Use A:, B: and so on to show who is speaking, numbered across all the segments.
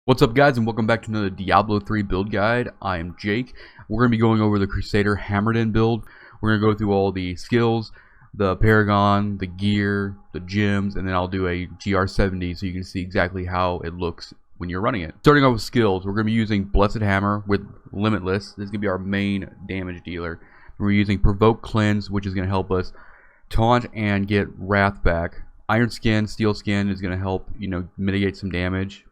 A: What's up, guys, and welcome back to another Diablo 3 build guide. I am Jake. We're going to be going over the Crusader Hammerdin build. We're going to go through all the skills, the Paragon, the gear, the gems, and then I'll do a GR70 so you can see exactly how it looks when you're running it. Starting off with skills, we're going to be using Blessed Hammer with Limitless. This is going to be our main damage dealer. We're using Provoke Cleanse, which is going to help us taunt and get Wrath back. Iron Skin, Steel Skin is going to help, mitigate some damage.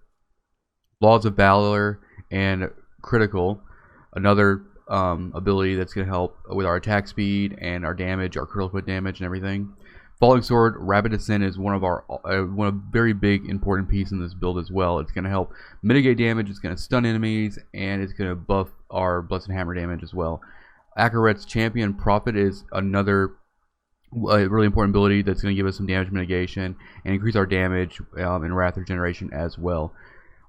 A: Laws of Valor and Critical, another ability that's going to help with our attack speed and our damage, our critical hit damage and everything. Falling Sword, Rapid Descent is one of very big important piece in this build as well. It's going to help mitigate damage, it's going to stun enemies, and it's going to buff our Blessed Hammer damage as well. Akaret's Champion Prophet is another really important ability that's going to give us some damage mitigation and increase our damage and Wrath Regeneration as well.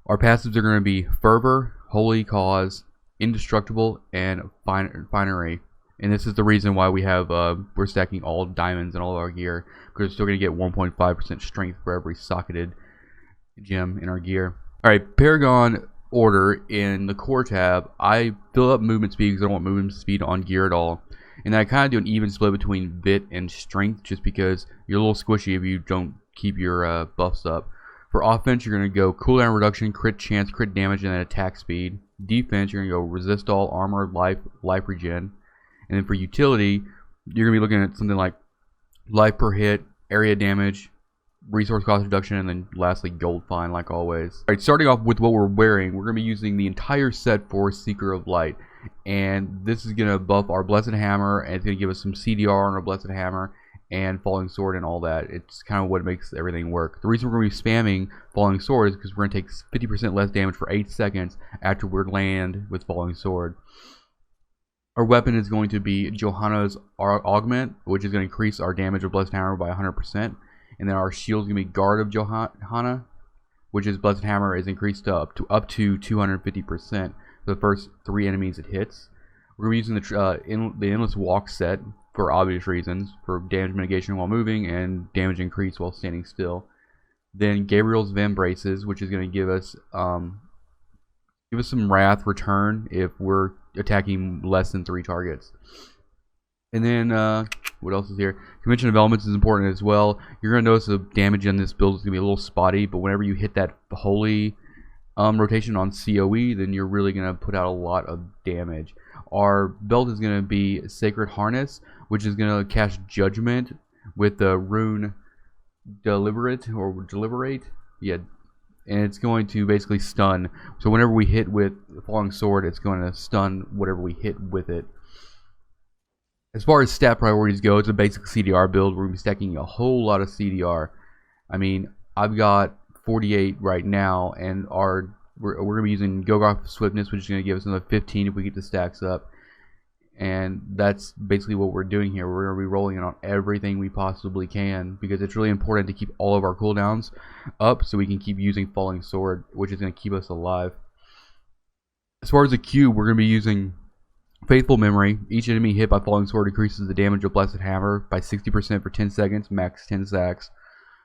A: Our passives are going to be Fervor, Holy Cause, Indestructible, and Finery. And this is the reason why we're stacking all diamonds and all of our gear, because we're still going to get 1.5% strength for every socketed gem in our gear. Alright, Paragon order in the core tab, I fill up movement speed because I don't want movement speed on gear at all. And then I kind of do an even split between Vit and Strength, just because you're a little squishy if you don't keep your buffs up. For offense, you're going to go cooldown reduction, crit chance, crit damage, and then attack speed. Defense, you're going to go resist all, armor, life regen. And then for utility, you're going to be looking at something like life per hit, area damage, resource cost reduction, and then lastly gold fine, like always. Alright, starting off with what we're wearing, we're going to be using the entire set for Seeker of Light. And this is going to buff our Blessed Hammer, and it's going to give us some CDR on our Blessed Hammer and Falling Sword and all that. It's kind of what makes everything work. The reason we're going to be spamming Falling Sword is because we're going to take 50% less damage for 8 seconds after we land with Falling Sword. Our weapon is going to be Johanna's Augment, which is going to increase our damage of Blessed Hammer by 100%. And then our shield is going to be Guard of Johanna, which is Blessed Hammer is increased up to 250% for the first 3 enemies it hits. We're going to be using the Endless Walk set for obvious reasons, for damage mitigation while moving and damage increase while standing still. Then Gabriel's Vambraces, which is going to give us some Wrath return if we're attacking less than 3 targets. And then what else is here? Convention of Elements is important as well. You're going to notice the damage in this build is going to be a little spotty, but whenever you hit that holy rotation on COE, then you're really going to put out a lot of damage. Our belt is going to be Sacred Harness, which is going to cast Judgment with the rune Deliberate. Yeah, and it's going to basically stun. So whenever we hit with Falling Sword, it's going to stun whatever we hit with it. As far as stat priorities go, it's a basic CDR build. We're going to be stacking a whole lot of CDR. I mean, I've got 48 right now, and we're going to be using Gogok Swiftness, which is going to give us another 15 if we get the stacks up. And that's basically what we're doing here. We're going to be rolling it on everything we possibly can, because it's really important to keep all of our cooldowns up so we can keep using Falling Sword, which is going to keep us alive. As far as the Q, we're going to be using Faithful Memory. Each enemy hit by Falling Sword increases the damage of Blessed Hammer by 60% for 10 seconds, max 10 stacks.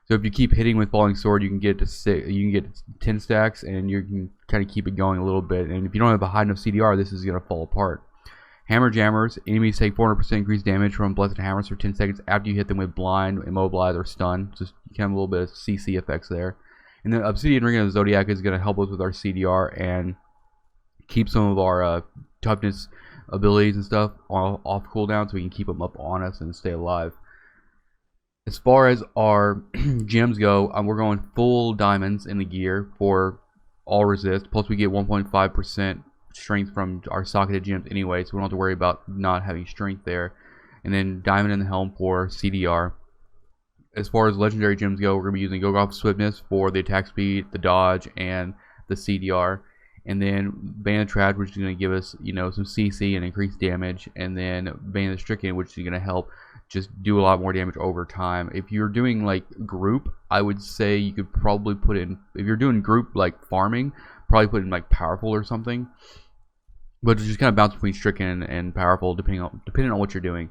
A: So if you keep hitting with Falling Sword, you can get to 10 stacks, and you can kind of keep it going a little bit. And if you don't have a high enough CDR, this is going to fall apart. Hammer Jammers. Enemies take 400% increased damage from Blessed Hammers for 10 seconds after you hit them with Blind, Immobilize, or Stun. Just kind of a little bit of CC effects there. And then Obsidian Ring of the Zodiac is going to help us with our CDR and keep some of our toughness abilities and stuff off cooldown, so we can keep them up on us and stay alive. As far as our gems go, we're going full diamonds in the gear for all resist. Plus we get 1.5% strength from our socketed gems anyway, so we don't have to worry about not having strength there. And then diamond in the helm for CDR. As far as legendary gems go, we're going to be using Gogok Swiftness for the attack speed, the dodge, and the CDR. And then Bane of Trash, which is going to give us, some CC and increased damage. And then Bane of the Stricken, which is going to help just do a lot more damage over time. If you're doing like group, I would say you could probably put in, if you're doing group like farming, probably put in like Powerful or something. But just kind of bounce between Stricken and Powerful depending on what you're doing.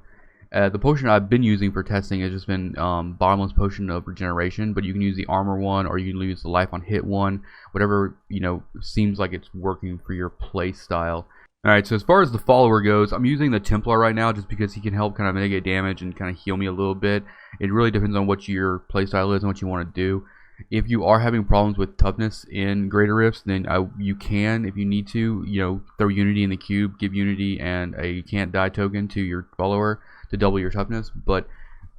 A: The potion I've been using for testing has just been Bottomless Potion of Regeneration, but you can use the Armor one, or you can use the Life on Hit one, whatever, you know, seems like it's working for your play style. Alright, so as far as the follower goes, I'm using the Templar right now just because he can help kind of mitigate damage and kind of heal me a little bit. It really depends on what your playstyle is and what you want to do. If you are having problems with toughness in Greater Rifts, then you can, if you need to, you know, throw Unity in the cube, give Unity and a can't die token to your follower to double your toughness. But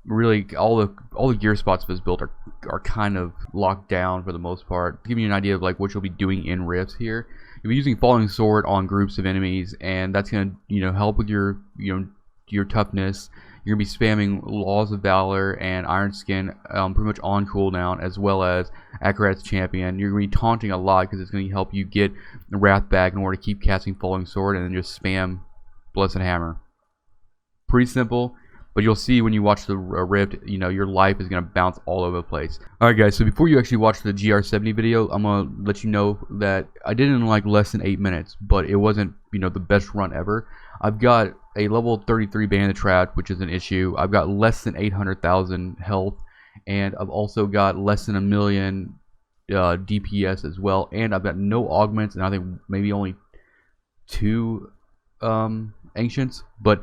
A: really, all the gear spots of his build are kind of locked down for the most part. To give you an idea of like what you'll be doing in Rifts here, you'll be using Falling Sword on groups of enemies, and that's gonna, you know, help with your your toughness. You're going to be spamming Laws of Valor and Iron Skin pretty much on cooldown, as well as Akarat's Champion. You're going to be taunting a lot because it's going to help you get the Wrath back in order to keep casting Falling Sword, and then just spam Blessed Hammer. Pretty simple, but you'll see when you watch the Rift, you know, your life is going to bounce all over the place. Alright guys, so before you actually watch the GR70 video, I'm going to let you know that I did it in like less than 8 minutes, but it wasn't, you know, the best run ever. I've got a level 33 Bandit Trap, which is an issue. I've got less than 800,000 health, and I've also got less than 1 million DPS as well, and I've got no augments, and I think maybe only 2 ancients. But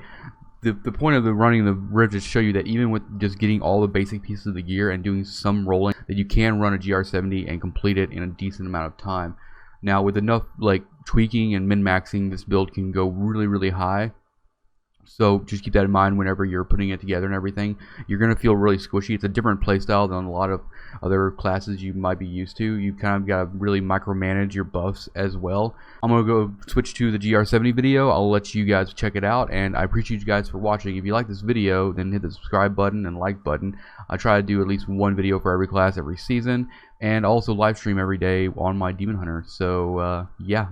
A: the point of the running the Rift is to show you that even with just getting all the basic pieces of the gear and doing some rolling, that you can run a GR70 and complete it in a decent amount of time. Now, with enough like tweaking and min-maxing, this build can go really, really high. So just keep that in mind whenever you're putting it together and everything. You're going to feel really squishy. It's a different playstyle than a lot of other classes you might be used to. You kind of got to really micromanage your buffs as well. I'm going to go switch to the GR70 video. I'll let you guys check it out, and I appreciate you guys for watching. If you like this video, then hit the subscribe button and like button. I try to do at least one video for every class every season, and also live stream every day on my Demon Hunter. So yeah.